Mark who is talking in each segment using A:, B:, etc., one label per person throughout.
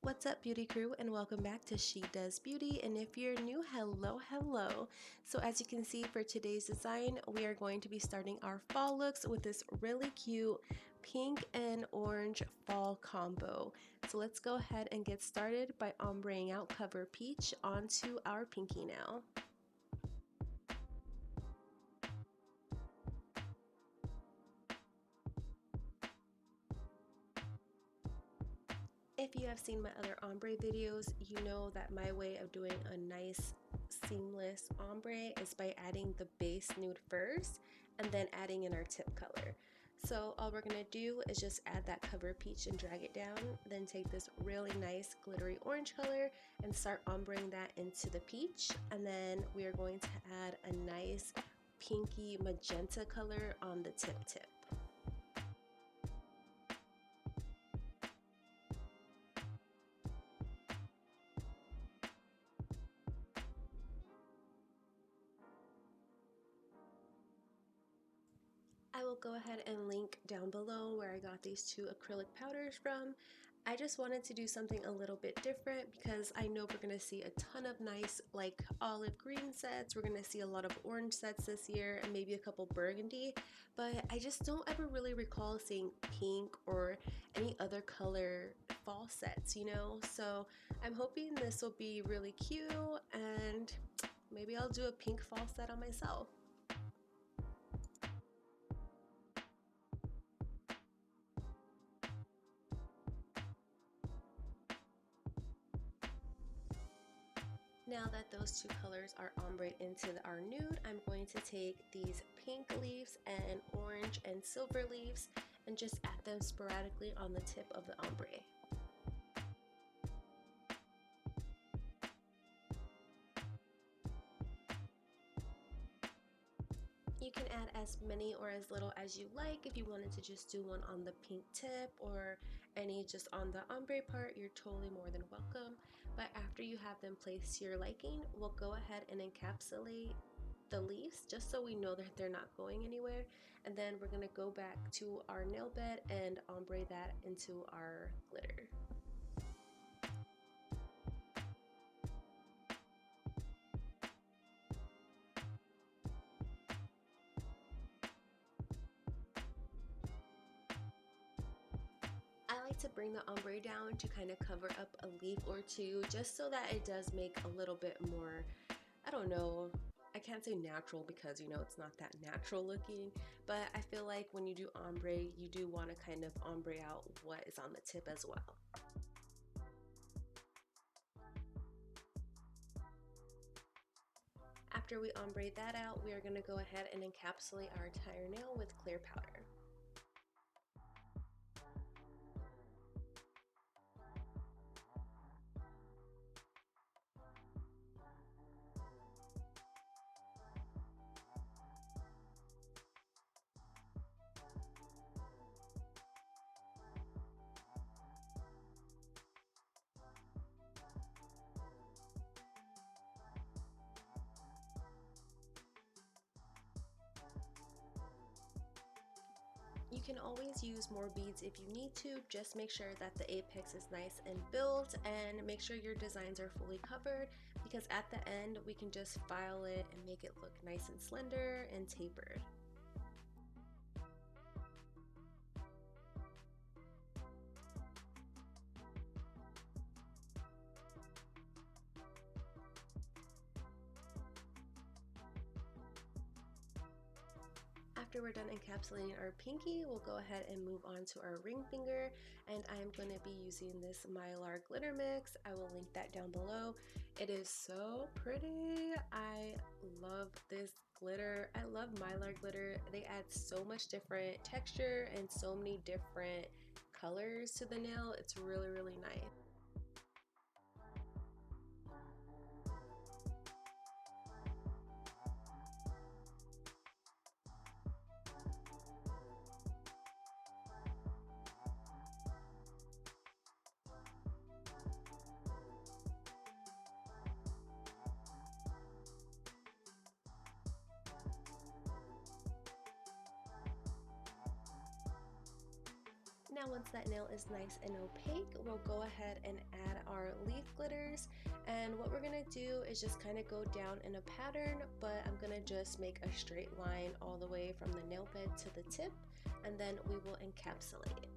A: What's up, beauty crew, and welcome back to She Does Beauty. And if you're new, hello. So as you can see, for today's design, we are going to be starting our fall looks with this really cute pink and orange fall combo. So let's go ahead and get started by ombreing out Cover Peach onto our pinky nail. If you have seen my other ombre videos, you know that my way of doing a nice seamless ombre is by adding the base nude first and then adding in our tip color. So all we're going to do is just add that Cover Peach and drag it down, then take this really nice glittery orange color and start ombreing that into the peach, and then we are going to add a nice pinky magenta color on the tip. I will go ahead and link down below where I got these two acrylic powders from. I just wanted to do something a little bit different because I know we're going to see a ton of nice like olive green sets. We're going to see a lot of orange sets this year and maybe a couple burgundy, but I just don't ever really recall seeing pink or any other color fall sets, you know? So I'm hoping this will be really cute and maybe I'll do a pink fall set on myself. Now that those two colors are ombre into our nude, I'm going to take these pink leaves and orange and silver leaves and just add them sporadically on the tip of the ombre. You can add as many or as little as you like. If you wanted to just do one on the pink tip or any just on the ombre part, you're totally more than welcome. But after you have them placed to your liking, we'll go ahead and encapsulate the leaves just so we know that they're not going anywhere, and then we're going to go back to our nail bed and ombre that into our glitter. I like to bring the ombre down to kind of cover up a leaf or two just so that it does make a little bit more, I don't know, I can't say natural because, you know, it's not that natural looking, but I feel like when you do ombre, you do want to kind of ombre out what is on the tip as well. After we ombre that out, we are going to go ahead and encapsulate our entire nail with clear powder. You can always use more beads if you need to, just make sure that the apex is nice and built and make sure your designs are fully covered, because at the end we can just file it and make it look nice and slender and tapered. After we're done encapsulating our pinky, we'll go ahead and move on to our ring finger, and I'm going to be using this Mylar glitter mix. I will link that down below. It is so pretty. I love this glitter. I love Mylar glitter. They add so much different texture and so many different colors to the nail. It's really nice. Now Now once that nail is nice and opaque, we'll go ahead and add our leaf glitters, and what we're going to do is just kind of go down in a pattern, but I'm going to just make a straight line all the way from the nail bed to the tip, and then we will encapsulate it.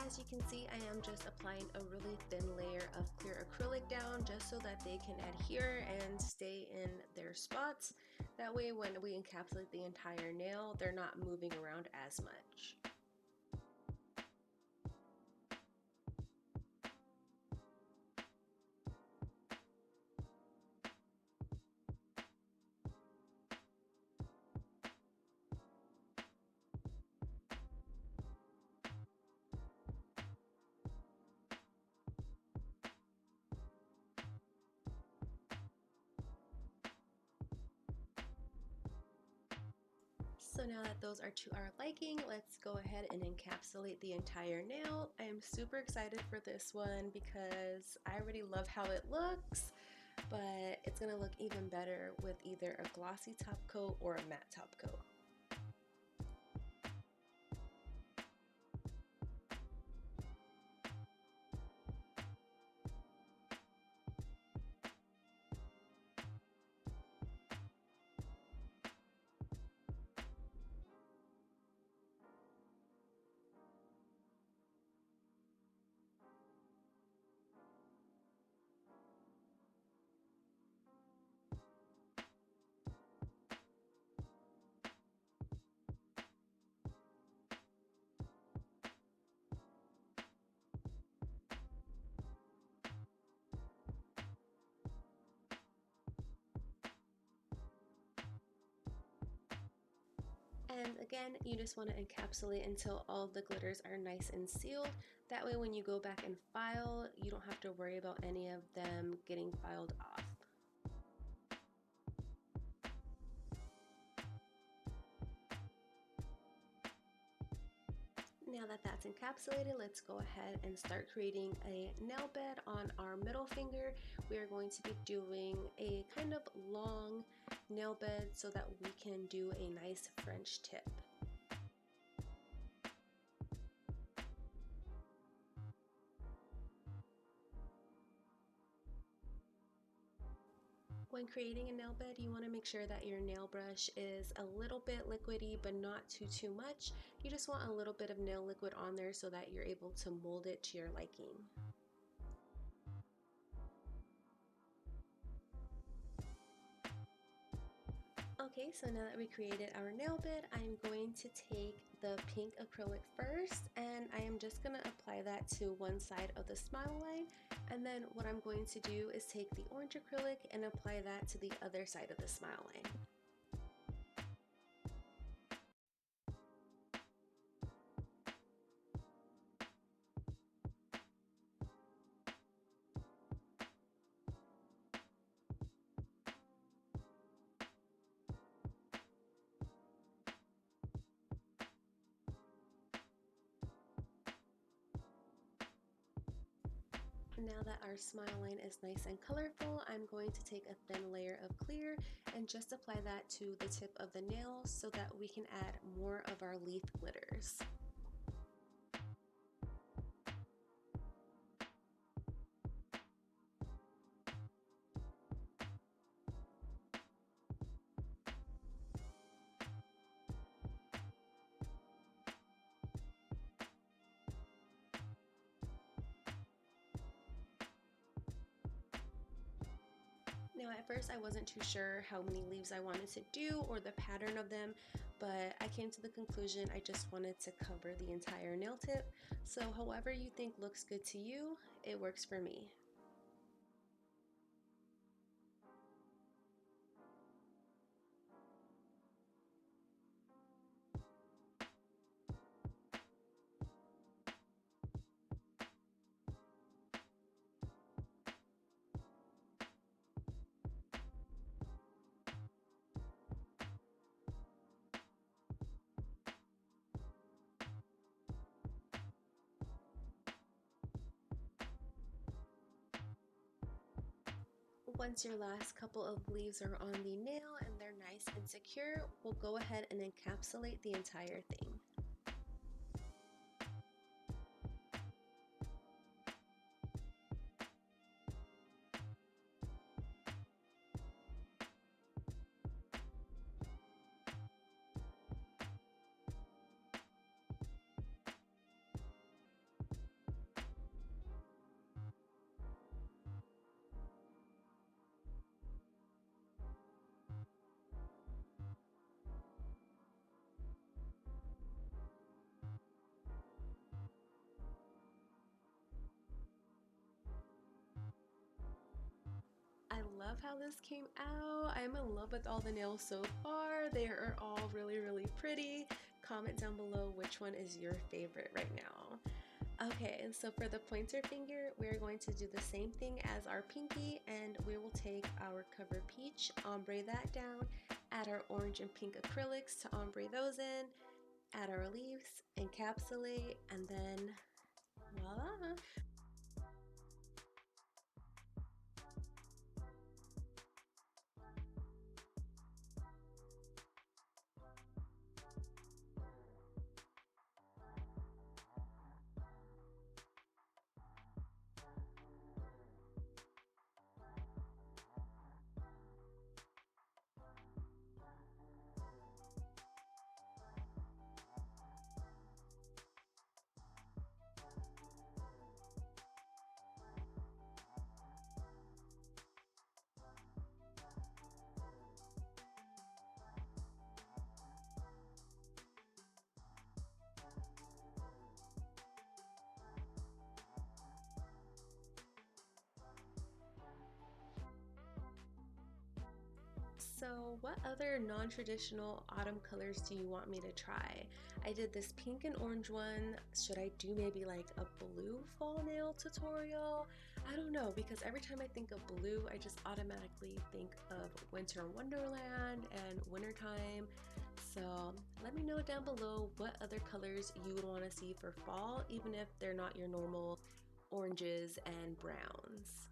A: As you can see, I am just applying a really thin layer of clear acrylic down just so that they can adhere and stay in their spots. That way when we encapsulate the entire nail, they're not moving around as much. So now that those are to our liking, let's go ahead and encapsulate the entire nail. I am super excited for this one because I already love how it looks, but it's going to look even better with either a glossy top coat or a matte top coat. And again, you just want to encapsulate until all the glitters are nice and sealed. That way when you go back and file, you don't have to worry about any of them getting filed off. Now that that's encapsulated, let's go ahead and start creating a nail bed on our middle finger. We are going to be doing a kind of long nail bed so that we can do a nice French tip. When creating a nail bed, you want to make sure that your nail brush is a little bit liquidy, but not too much. You just want a little bit of nail liquid on there so that you're able to mold it to your liking. Okay, so now that we created our nail bed, I'm going to take the pink acrylic first, and I am just going to apply that to one side of the smile line, and then what I'm going to do is take the orange acrylic and apply that to the other side of the smile line. Now that our smile line is nice and colorful, I'm going to take a thin layer of clear and just apply that to the tip of the nail so that we can add more of our leaf glitters. Now at first I wasn't too sure how many leaves I wanted to do or the pattern of them, but I came to the conclusion I just wanted to cover the entire nail tip. So however you think looks good to you, it works for me. Once your last couple of leaves are on the nail and they're nice and secure, we'll go ahead and encapsulate the entire thing. I love how this came out. I'm in love with all the nails so far. They are all really pretty. Comment down below which one is your favorite right now. Okay, and so for the pointer finger, we're going to do the same thing as our pinky, and we will take our cover peach, ombre that down, add our orange and pink acrylics to ombre those in, add our leaves, encapsulate, and then voila! So what other non-traditional autumn colors do you want me to try? I did this pink and orange one. Should I do maybe like a blue fall nail tutorial? I don't know, because every time I think of blue, I just automatically think of winter wonderland and wintertime. So let me know down below what other colors you would want to see for fall, even if they're not your normal oranges and browns.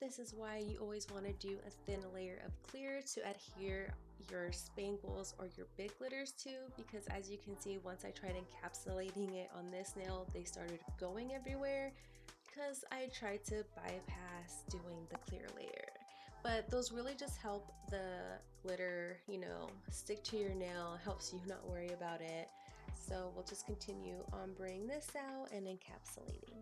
A: This is why you always want to do a thin layer of clear to adhere your spangles or your big glitters to, because as you can see, once I tried encapsulating it on this nail, they started going everywhere because I tried to bypass doing the clear layer. But those really just help the glitter, you know, stick to your nail, helps you not worry about it. So we'll just continue ombreing this out and encapsulating.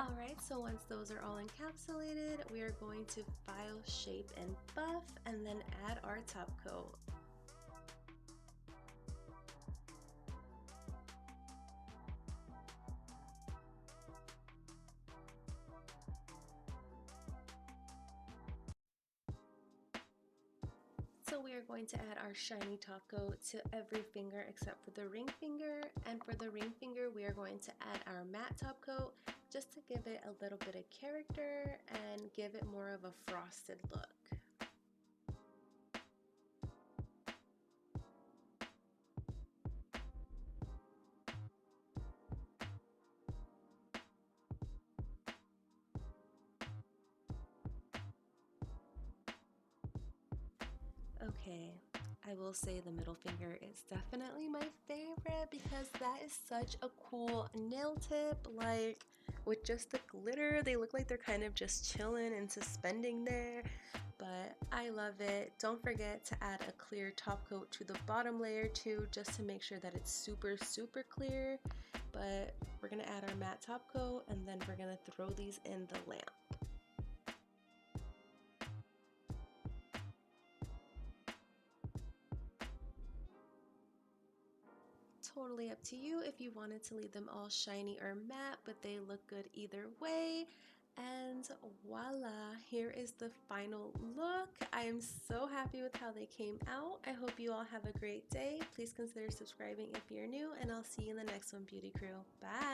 A: Alright, so once those are all encapsulated, we are going to file, shape, and buff, and then add our top coat. So we are going to add our shiny top coat to every finger except for the ring finger, and for the ring finger we are going to add our matte top coat just to give it a little bit of character and give it more of a frosted look. Okay, I will say the middle finger is definitely my favorite because that is such a cool nail tip. Like, with just the glitter, they look like they're kind of just chilling and suspending there, but I love it. Don't forget to add a clear top coat to the bottom layer too, just to make sure that it's super clear. but we're gonna add our matte top coat and then we're gonna throw these in the lamp. Totally up to you if you wanted to leave them all shiny or matte, but they look good either way. And voila, here is the final look. I am so happy with how they came out. I hope you all have a great day. Please consider subscribing if you're new, and I'll see you in the next one, beauty crew. Bye.